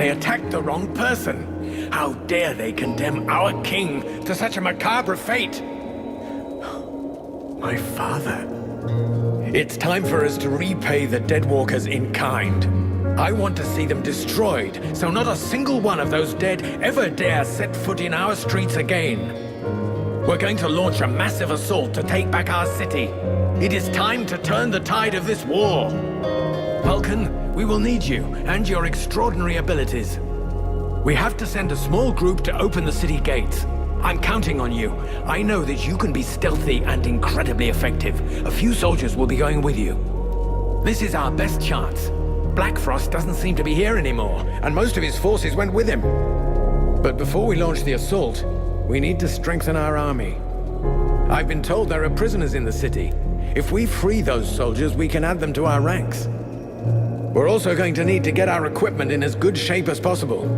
They attacked the wrong person. How dare they condemn our king to such a macabre fate? My father. It's time for us to repay the Deadwalkers in kind. I want to see them destroyed, so not a single one of those dead ever dare set foot in our streets again. We're going to launch a massive assault to take back our city. It is time to turn the tide of this war. Vulcan, we will need you and your extraordinary abilities. We have to send a small group to open the city gates. I'm counting on you. I know that you can be stealthy and incredibly effective. A few soldiers will be going with you. This is our best chance. Black Frost doesn't seem to be here anymore, and most of his forces went with him. But before we launch the assault, we need to strengthen our army. I've been told there are prisoners in the city. If we free those soldiers, we can add them to our ranks. We're also going to need to get our equipment in as good shape as possible.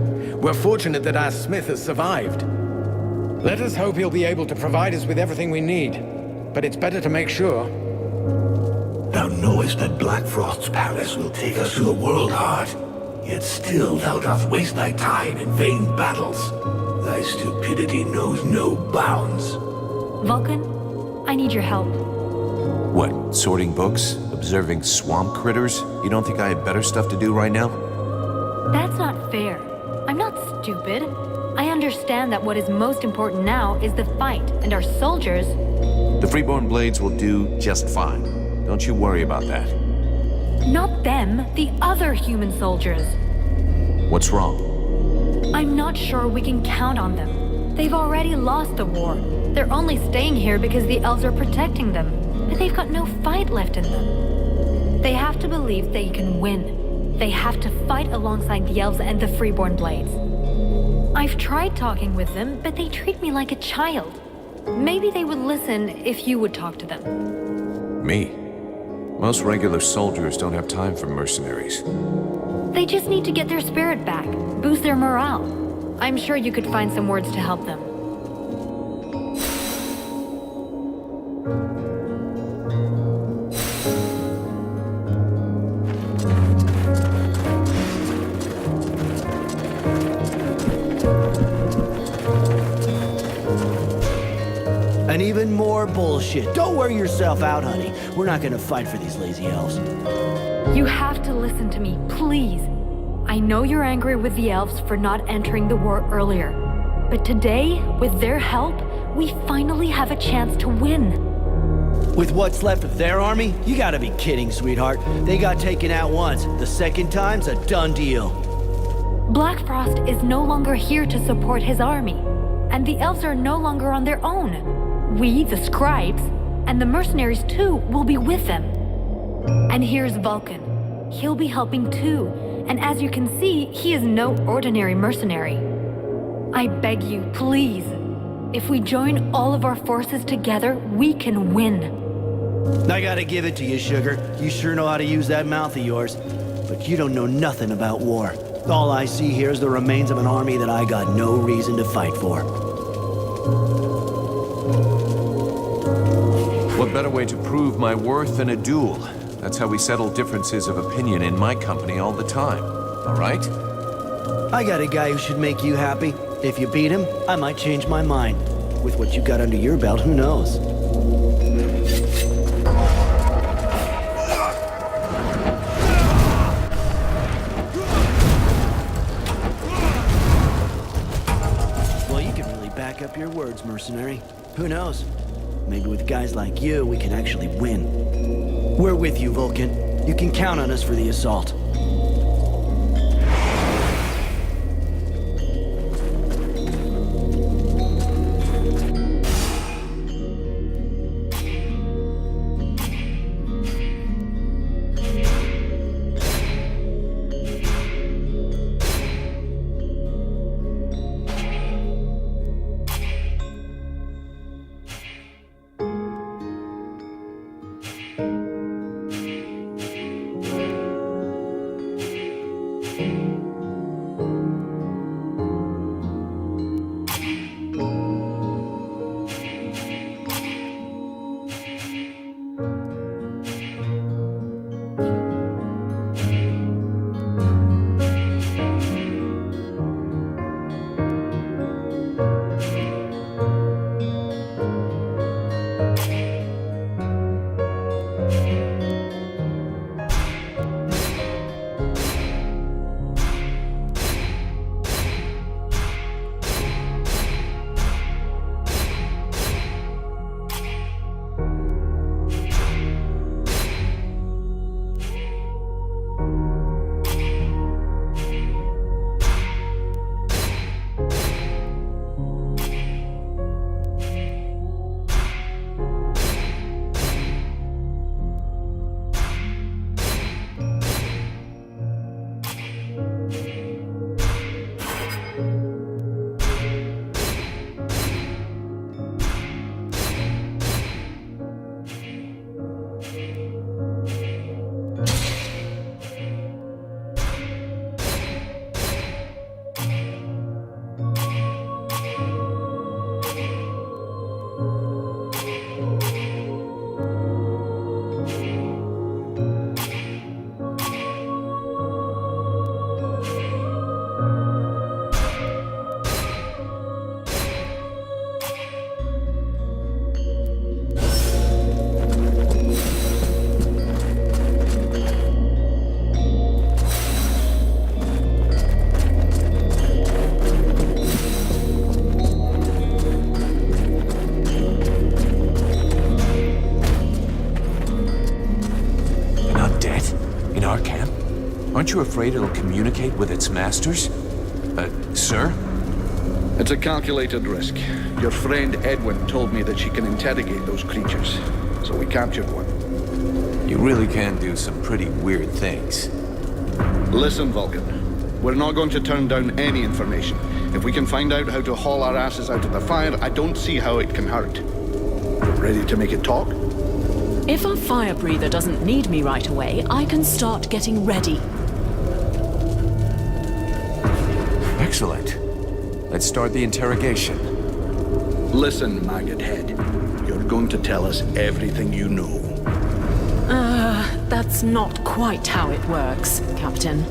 We're fortunate that our smith has survived. Let us hope he'll be able to provide us with everything we need. But it's better to make sure. Thou knowest that Black Frost's palace will take us to the world heart. Yet still thou dost waste thy time in vain battles. Thy stupidity knows no bounds. Vulcan, I need your help. What, sorting books? Observing swamp critters? You don't think I have better stuff to do right now? That's not fair. I'm not stupid. I understand that what is most important now is the fight, and our soldiers... The Freeborn Blades will do just fine. Don't you worry about that. Not them, the other human soldiers. What's wrong? I'm not sure we can count on them. They've already lost the war. They're only staying here because the elves are protecting them. But they've got no fight left in them. They have to believe they can win. They have to fight alongside the elves and the Freeborn Blades. I've tried talking with them, but they treat me like a child. Maybe they would listen if you would talk to them. Me? Most regular soldiers don't have time for mercenaries. They just need to get their spirit back, boost their morale. I'm sure you could find some words to help them. And even more bullshit. Don't wear yourself out, honey. We're not gonna fight for these lazy elves. You have to listen to me, please. I know you're angry with the elves for not entering the war earlier. But today, with their help, we finally have a chance to win. With what's left of their army? You gotta be kidding, sweetheart. They got taken out once. The second time's a done deal. Black Frost is no longer here to support his army. And the elves are no longer on their own. We, the scribes, and the mercenaries too, will be with them. And here's Vulcan. He'll be helping too, and as you can see, he is no ordinary mercenary. I beg you, please. If we join all of our forces together, we can win. I gotta give it to you, Sugar. You sure know how to use that mouth of yours. But you don't know nothing about war. All I see here is the remains of an army that I got no reason to fight for. What better way to prove my worth than a duel? That's how we settle differences of opinion in my company all the time. All right? I got a guy who should make you happy. If you beat him, I might change my mind. With what you got under your belt, who knows? Well, you can really back up your words, mercenary. Who knows? Maybe with guys like you, we can actually win. We're with you, Vulcan. You can count on us for the assault. In our camp? Aren't you afraid it'll communicate with its masters? Sir? It's a calculated risk. Your friend Edwin told me that she can interrogate those creatures, so we captured one. You really can do some pretty weird things. Listen, Vulcan. We're not going to turn down any information. If we can find out how to haul our asses out of the fire, I don't see how it can hurt. Ready to make it talk? If our fire breather doesn't need me right away, I can start getting ready. Excellent. Let's start the interrogation. Listen, maggot head. You're going to tell us everything you know. That's not quite how it works, Captain.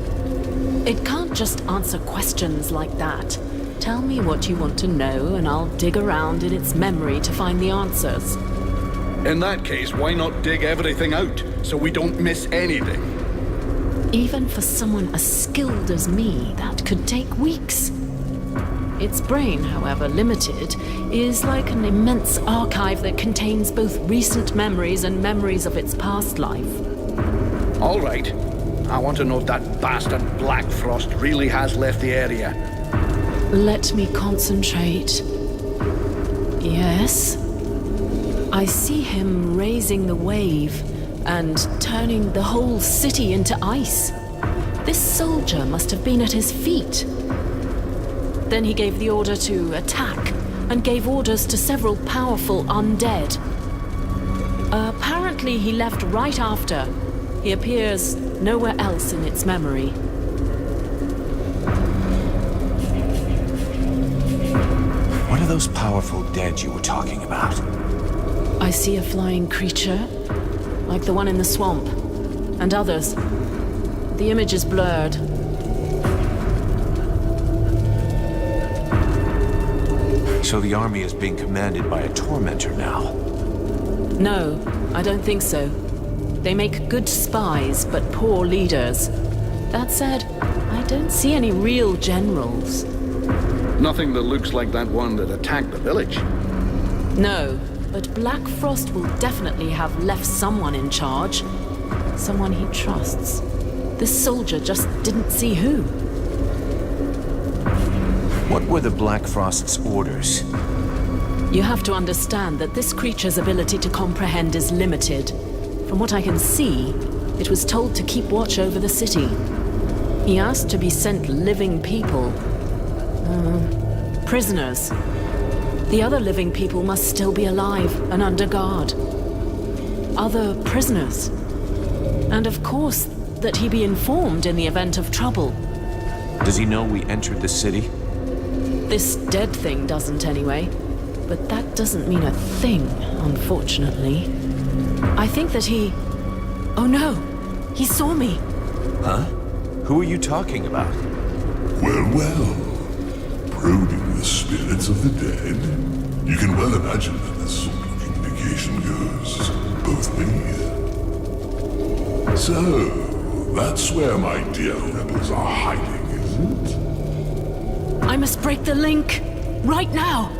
It can't just answer questions like that. Tell me what you want to know, and I'll dig around in its memory to find the answers. In that case, why not dig everything out, so we don't miss anything? Even for someone as skilled as me, that could take weeks. Its brain, however limited, is like an immense archive that contains both recent memories and memories of its past life. All right. I want to know if that bastard Black Frost really has left the area. Let me concentrate. Yes. I see him raising the wave and turning the whole city into ice. This soldier must have been at his feet. Then he gave the order to attack and gave orders to several powerful undead. Apparently he left right after. He appears nowhere else in its memory. What are those powerful dead you were talking about? I see a flying creature, like the one in the swamp, and others. The image is blurred. So the army is being commanded by a tormentor now? No, I don't think so. They make good spies, but poor leaders. That said, I don't see any real generals. Nothing that looks like that one that attacked the village. No, but Black Frost will definitely have left someone in charge. Someone he trusts. This soldier just didn't see who. What were the Black Frost's orders? You have to understand that this creature's ability to comprehend is limited. From what I can see, it was told to keep watch over the city. He asked to be sent living people. Prisoners. The other living people must still be alive and under guard. Other prisoners. And of course, that he be informed in the event of trouble. Does he know we entered the city? This dead thing doesn't anyway. But that doesn't mean a thing, unfortunately. I think that he... Oh no! He saw me! Huh? Who are you talking about? Well, well. Probing the spirits of the dead? You can well imagine that this sort of communication goes both ways. So, that's where my dear rebels are hiding, is it? I must break the link! Right now!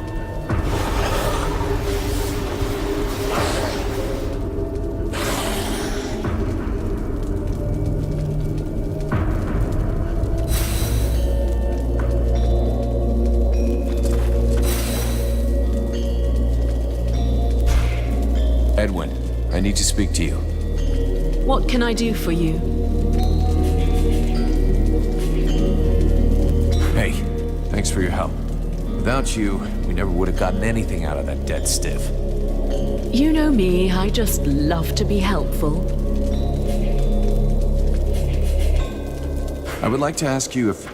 Edwin, I need to speak to you. What can I do for you? Hey, thanks for your help. Without you, we never would have gotten anything out of that dead stiff. You know me, I just love to be helpful. I would like to ask you if...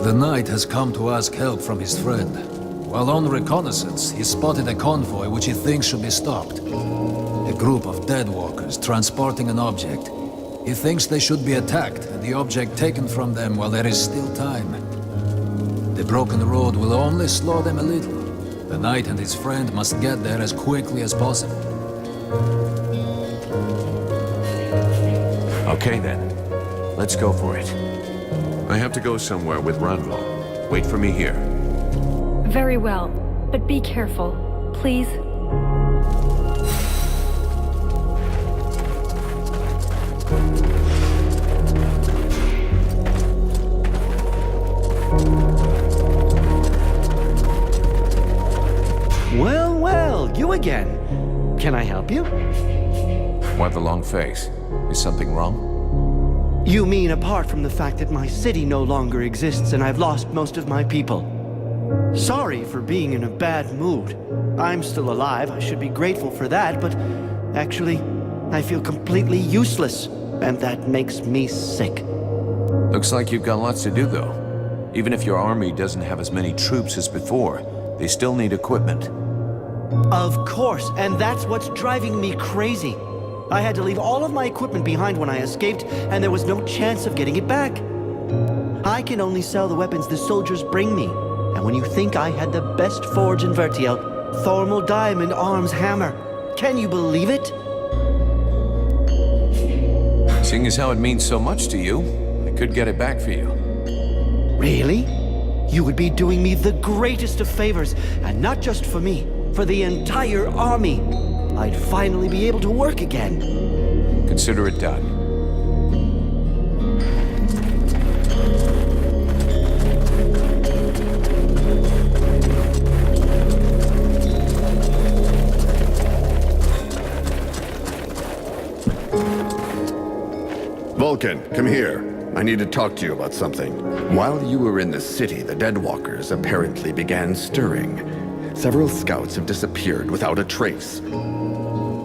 The knight has come to ask help from his friend. While on reconnaissance, he spotted a convoy which he thinks should be stopped. A group of dead walkers transporting an object. He thinks they should be attacked and the object taken from them while there is still time. The broken road will only slow them a little. The knight and his friend must get there as quickly as possible. Okay then. Let's go for it. I have to go somewhere with Ranvo. Wait for me here. Very well, but be careful, please. Well, you again. Can I help you? Why the long face? Is something wrong? You mean apart from the fact that my city no longer exists and I've lost most of my people? Sorry for being in a bad mood. I'm still alive, I should be grateful for that, but actually, I feel completely useless, and that makes me sick. Looks like you've got lots to do, though. Even if your army doesn't have as many troops as before, they still need equipment. Of course, and that's what's driving me crazy. I had to leave all of my equipment behind when I escaped, and there was no chance of getting it back. I can only sell the weapons the soldiers bring me. And when you think I had the best forge in Vertiel, Thermal Diamond Arms Hammer, can you believe it? Seeing as how it means so much to you, I could get it back for you. Really? You would be doing me the greatest of favors, and not just for me, for the entire army. I'd finally be able to work again. Consider it done. Vulcan, come here. I need to talk to you about something. While you were in the city, the Deadwalkers apparently began stirring. Several scouts have disappeared without a trace.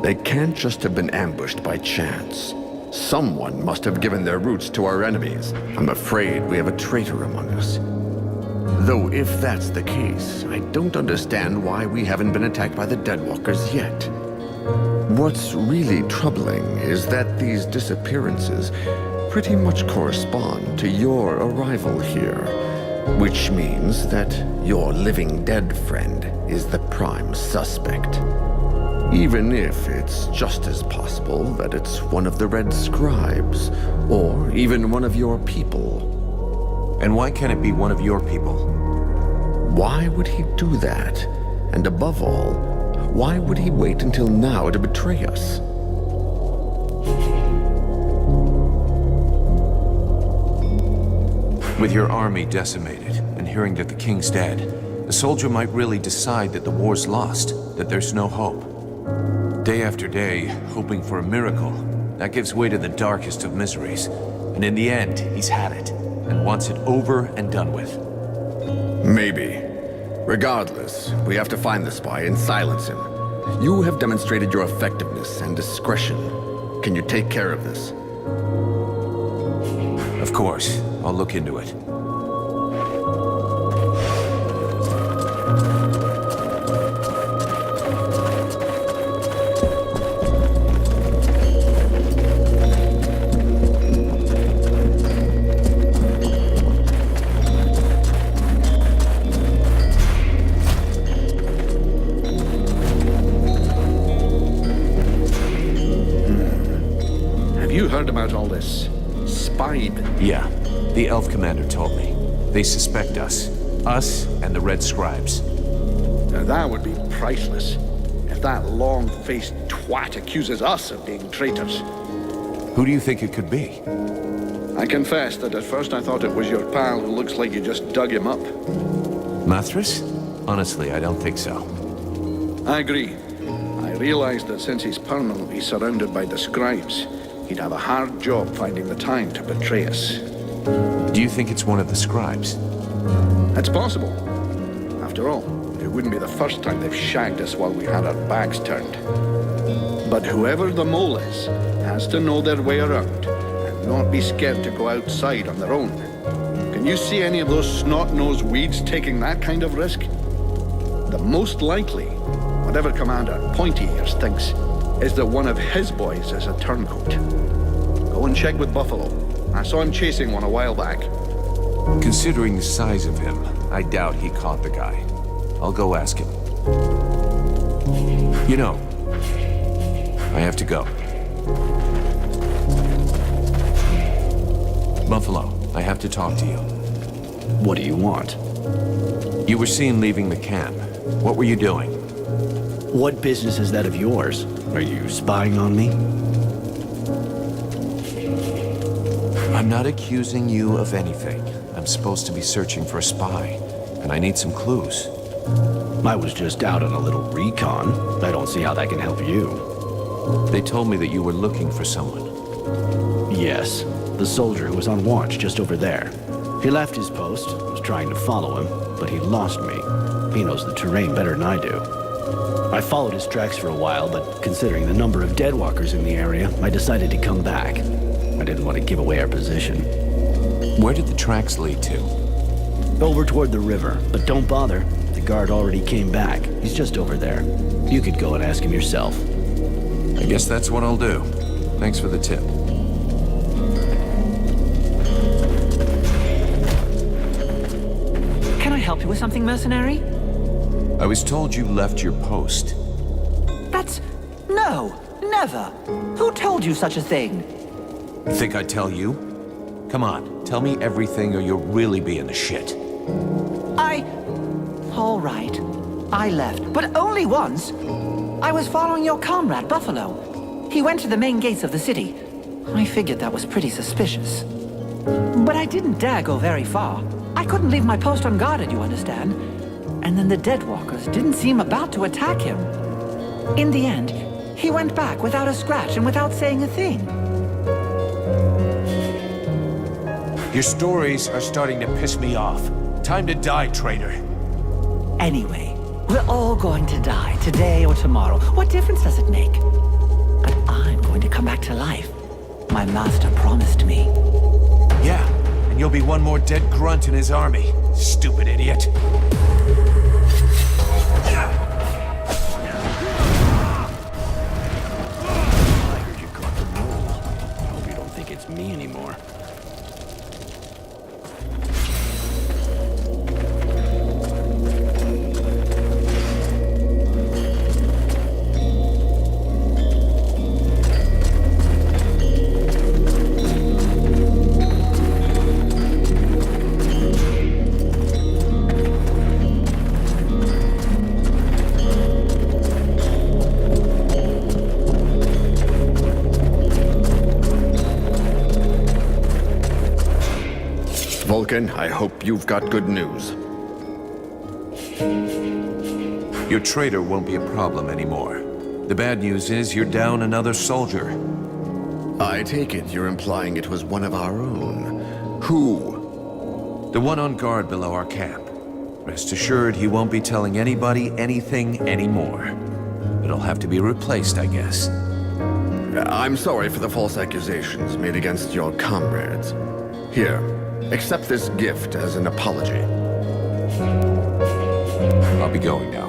They can't just have been ambushed by chance. Someone must have given their roots to our enemies. I'm afraid we have a traitor among us. Though if that's the case, I don't understand why we haven't been attacked by the Deadwalkers yet. What's really troubling is that these disappearances pretty much correspond to your arrival here, which means that your living dead friend is the prime suspect. Even if it's just as possible that it's one of the Red Scribes, or even one of your people. And why can't it be one of your people? Why would he do that? And above all, why would he wait until now to betray us? With your army decimated, and hearing that the king's dead, a soldier might really decide that the war's lost, that there's no hope. Day after day, hoping for a miracle, that gives way to the darkest of miseries. And in the end, he's had it, and wants it over and done with. Maybe. Regardless, we have to find the spy and silence him. You have demonstrated your effectiveness and discretion. Can you take care of this? Of course, I'll look into it. Have you heard about all this? Spied? Yeah, the elf commander told me. They suspect us. Us and the Red Scribes. Now that would be priceless. If that long-faced twat accuses us of being traitors. Who do you think it could be? I confess that at first I thought it was your pal who looks like you just dug him up. Mathras? Honestly, I don't think so. I agree. I realized that since he's permanently surrounded by the scribes, he'd have a hard job finding the time to betray us. Do you think it's one of the scribes? It's possible. After all, it wouldn't be the first time they've shagged us while we had our backs turned. But whoever the mole is, has to know their way around, and not be scared to go outside on their own. Can you see any of those snot-nosed weeds taking that kind of risk? The most likely, whatever Commander Pointy Ears thinks, is that one of his boys is a turncoat. Go and check with Buffalo. I saw him chasing one a while back. Considering the size of him, I doubt he caught the guy. I'll go ask him. You know, I have to go. Buffalo, I have to talk to you. What do you want? You were seen leaving the camp. What were you doing? What business is that of yours? Are you spying on me? I'm not accusing you of anything. I'm supposed to be searching for a spy, and I need some clues. I was just out on a little recon. I don't see how that can help you. They told me that you were looking for someone. Yes, the soldier who was on watch just over there. He left his post, was trying to follow him, but he lost me. He knows the terrain better than I do. I followed his tracks for a while, but considering the number of deadwalkers in the area, I decided to come back. I didn't want to give away our position. Where did the tracks lead to? Over toward the river, but don't bother. The guard already came back. He's just over there. You could go and ask him yourself. I guess that's what I'll do. Thanks for the tip. Can I help you with something, mercenary? I was told you left your post. That's... no, never. Who told you such a thing? Think I'd tell you? Come on, tell me everything or you'll really be in the shit. All right. I left, but only once. I was following your comrade, Buffalo. He went to the main gates of the city. I figured that was pretty suspicious. But I didn't dare go very far. I couldn't leave my post unguarded, you understand? And then the Deadwalkers didn't seem about to attack him. In the end, he went back without a scratch and without saying a thing. Your stories are starting to piss me off. Time to die, traitor. Anyway, we're all going to die, today or tomorrow. What difference does it make? But I'm going to come back to life. My master promised me. Yeah, and you'll be one more dead grunt in his army. Stupid idiot. I heard you caught the mole. I hope you don't think it's me anymore. Vulcan, I hope you've got good news. Your traitor won't be a problem anymore. The bad news is you're down another soldier. I take it you're implying it was one of our own. Who? The one on guard below our camp. Rest assured he won't be telling anybody anything anymore. It'll have to be replaced, I guess. I'm sorry for the false accusations made against your comrades. Here, accept this gift as an apology. I'll be going now.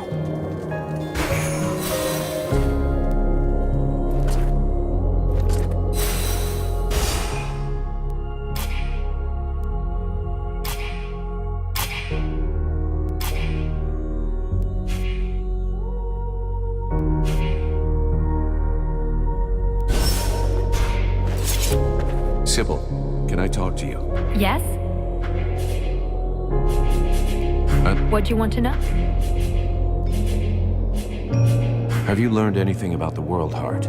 Sybil, can I talk to you? Yes? What do you want to know? Have you learned anything about the World Heart?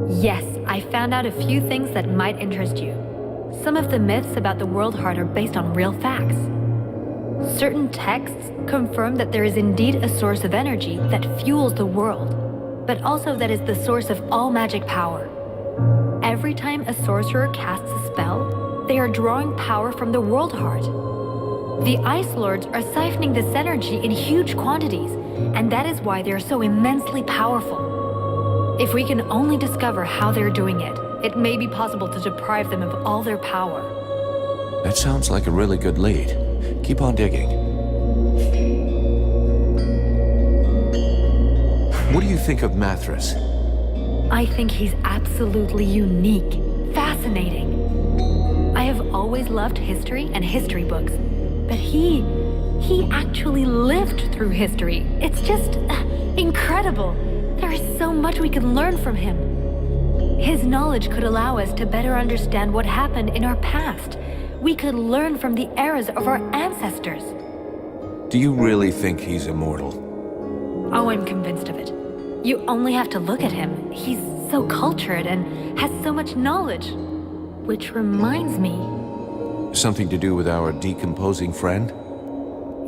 Yes, I found out a few things that might interest you. Some of the myths about the World Heart are based on real facts. Certain texts confirm that there is indeed a source of energy that fuels the world, but also that is the source of all magic power. Every time a sorcerer casts a spell, they are drawing power from the World Heart. The Ice Lords are siphoning this energy in huge quantities, and that is why they are so immensely powerful. If we can only discover how they're doing it, it may be possible to deprive them of all their power. That sounds like a really good lead. Keep on digging. What do you think of Mathras? I think he's absolutely unique, fascinating. I have always loved history and history books, but he actually lived through history. It's just incredible. There is so much we can learn from him. His knowledge could allow us to better understand what happened in our past. We could learn from the eras of our ancestors. Do you really think he's immortal? Oh, I'm convinced of it. You only have to look at him. He's so cultured and has so much knowledge. Which reminds me... Something to do with our decomposing friend?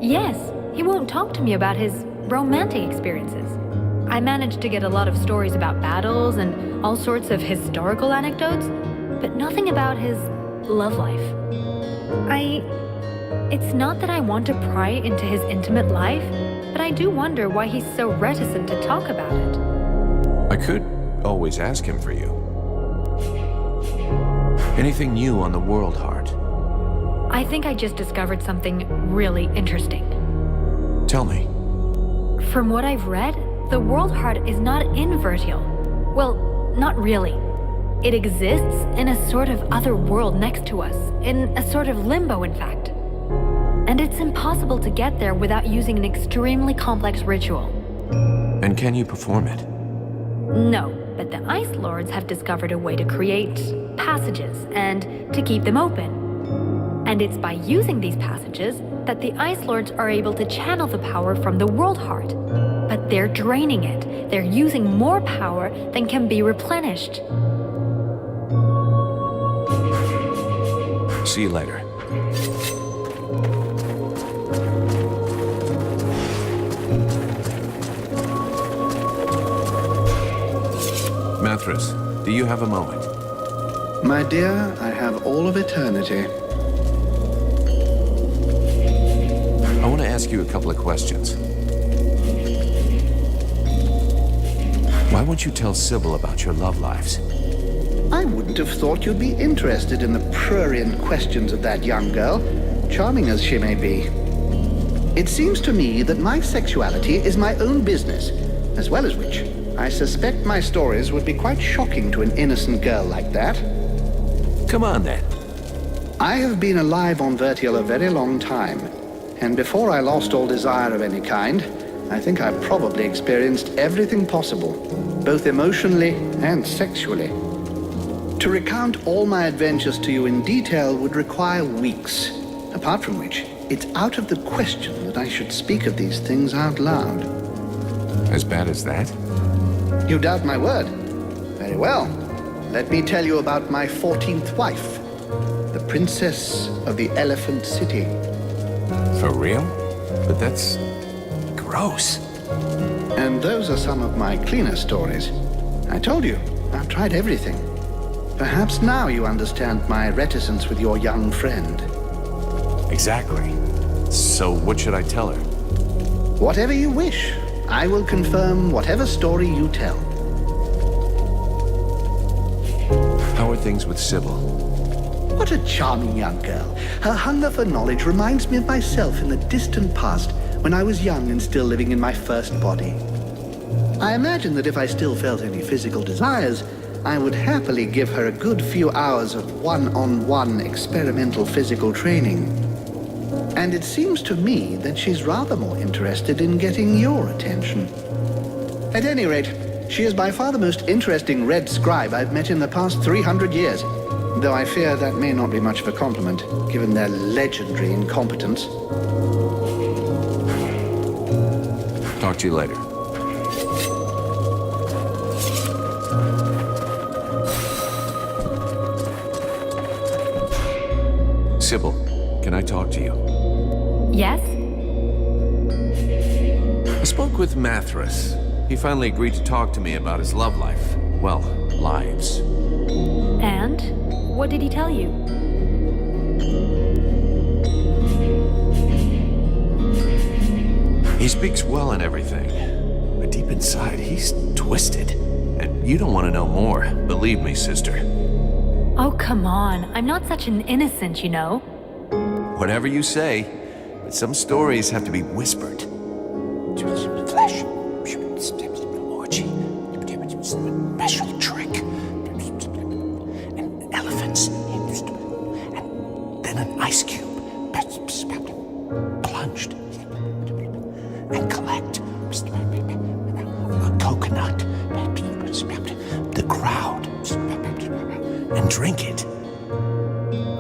Yes, he won't talk to me about his romantic experiences. I managed to get a lot of stories about battles and all sorts of historical anecdotes, but nothing about his love life. It's not that I want to pry into his intimate life, but I do wonder why he's so reticent to talk about it. I could always ask him for you. Anything new on the World Heart? I think I just discovered something really interesting. Tell me. From what I've read, the World Heart is not in Vertial. Well, not really. It exists in a sort of other world next to us, in a sort of limbo, in fact. And it's impossible to get there without using an extremely complex ritual. And can you perform it? No, but the Ice Lords have discovered a way to create passages and to keep them open. And it's by using these passages that the Ice Lords are able to channel the power from the World Heart. But they're draining it. They're using more power than can be replenished. See you later. Mathras, do you have a moment? My dear, I have all of eternity. I want to ask you a couple of questions. Why won't you tell Sybil about your love lives? I wouldn't have thought you'd be interested in the prurient questions of that young girl, charming as she may be. It seems to me that my sexuality is my own business, as well as which, I suspect my stories would be quite shocking to an innocent girl like that. Come on, then. I have been alive on Vertial a very long time, and before I lost all desire of any kind, I think I probably experienced everything possible, both emotionally and sexually. To recount all my adventures to you in detail would require weeks, apart from which, it's out of the question that I should speak of these things out loud. As bad as that? You doubt my word? Very well. Let me tell you about my 14th wife, the Princess of the Elephant City. For real? But that's gross. And those are some of my cleaner stories. I told you, I've tried everything. Perhaps now you understand my reticence with your young friend. Exactly. So what should I tell her? Whatever you wish. I will confirm whatever story you tell. How are things with Sybil? What a charming young girl. Her hunger for knowledge reminds me of myself in the distant past, when I was young and still living in my first body. I imagine that if I still felt any physical desires, I would happily give her a good few hours of one-on-one experimental physical training. And it seems to me that she's rather more interested in getting your attention. At any rate, she is by far the most interesting red scribe I've met in the past 300 years, though I fear that may not be much of a compliment, given their legendary incompetence. Talk to you later. Sybil, can I talk to you? Yes? I spoke with Mathras. He finally agreed to talk to me about his love life. Well, lives. And? What did he tell you? He speaks well and everything, but deep inside, he's twisted. And you don't want to know more. Believe me, sister. Oh, come on. I'm not such an innocent, you know. Whatever you say, but some stories have to be whispered. Flesh. Orgy. Special trick. And elephants. And then an ice cube. Plunged. And collect. A coconut. The crowd. And drink it.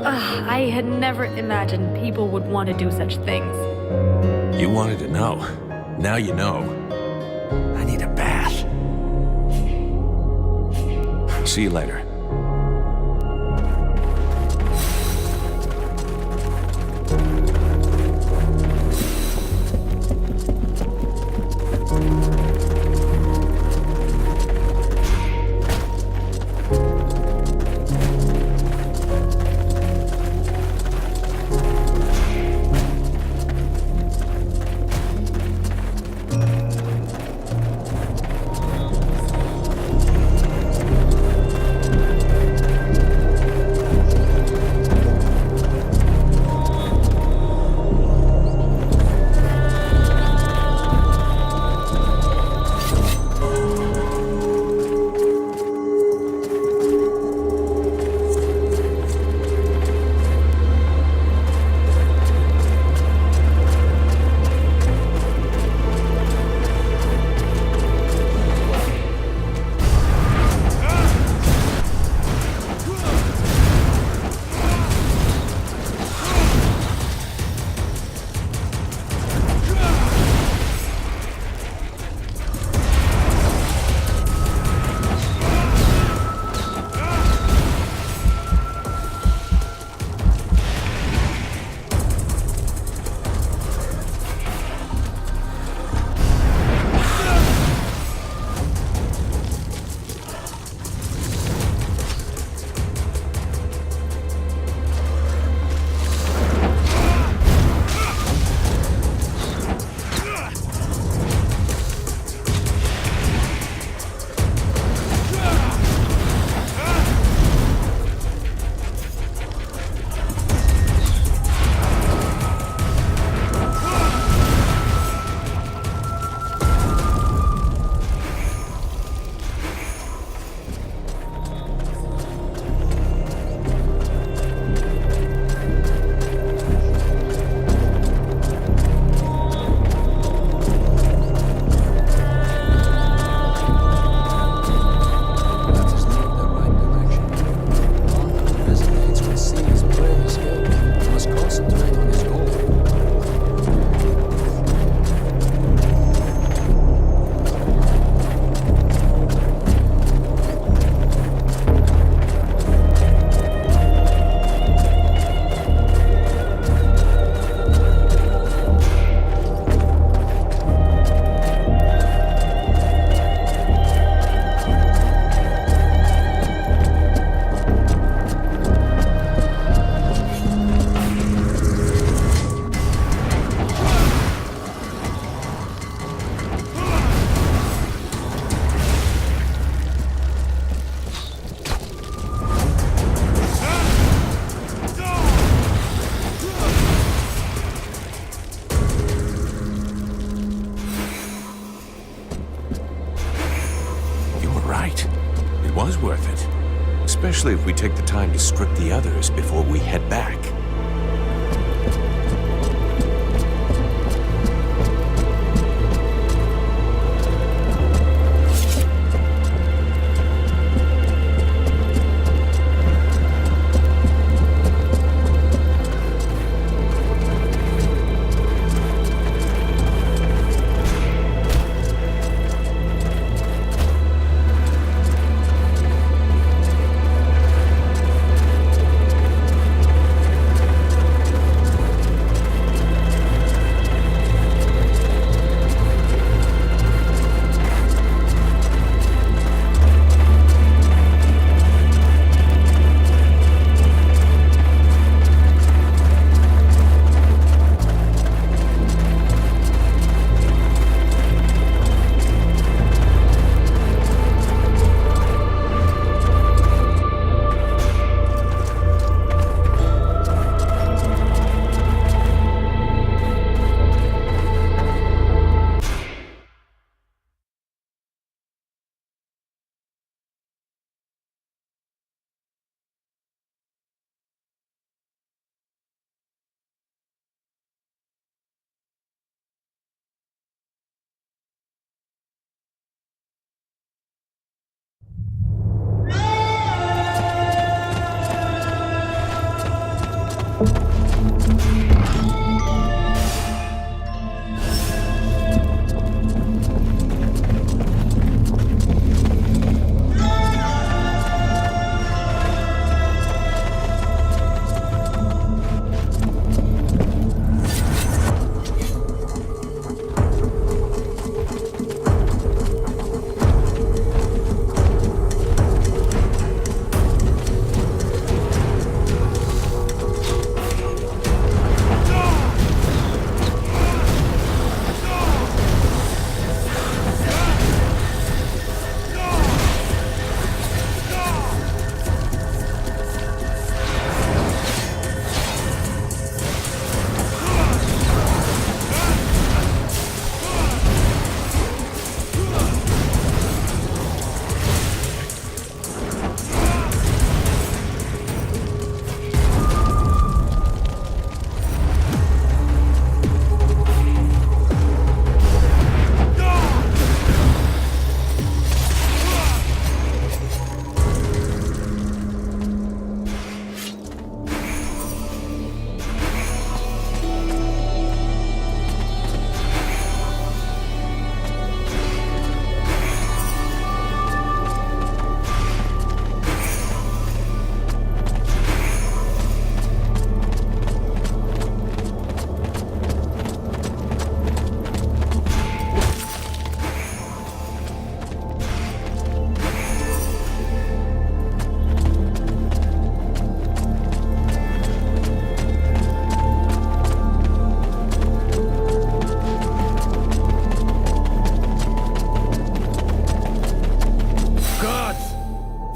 I had never imagined people would want to do such things. You wanted to know. Now you know. I need a bath. See you later. right. It was worth it. Especially if we take the time to strip the others before we head back.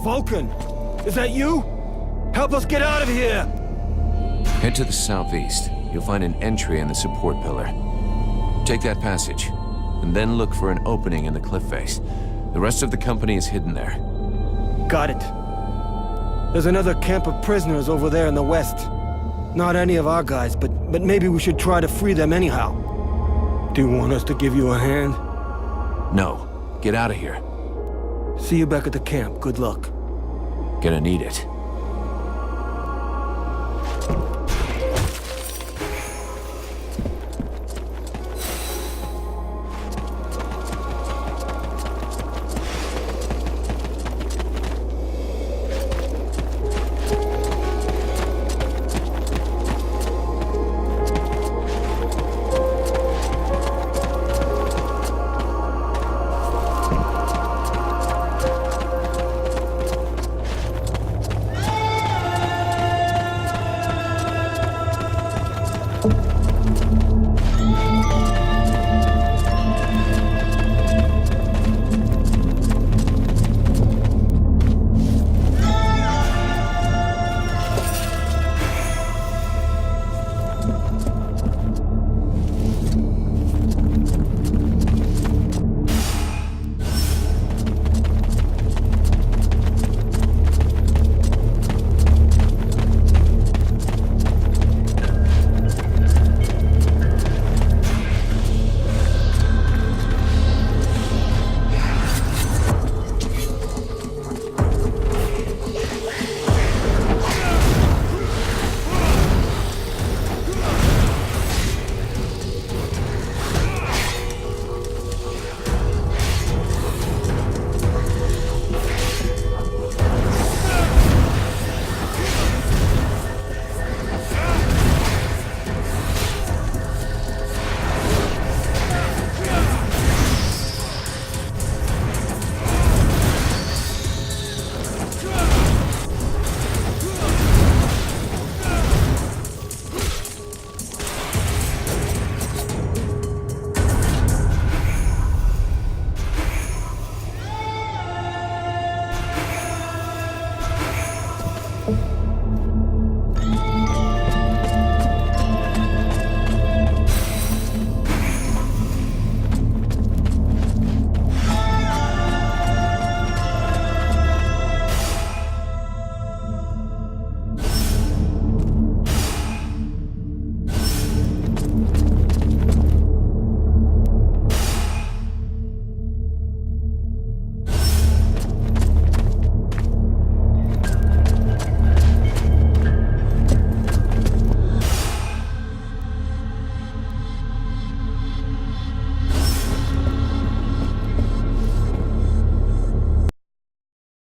Vulcan! Is that you? Help us get out of here! Head to the southeast. You'll find an entry in the support pillar. Take that passage, and then look for an opening in the cliff face. The rest of the company is hidden there. Got it. There's another camp of prisoners over there in the west. Not any of our guys, but maybe we should try to free them anyhow. Do you want us to give you a hand? No. Get out of here. See you back at the camp. Good luck. Gonna need it.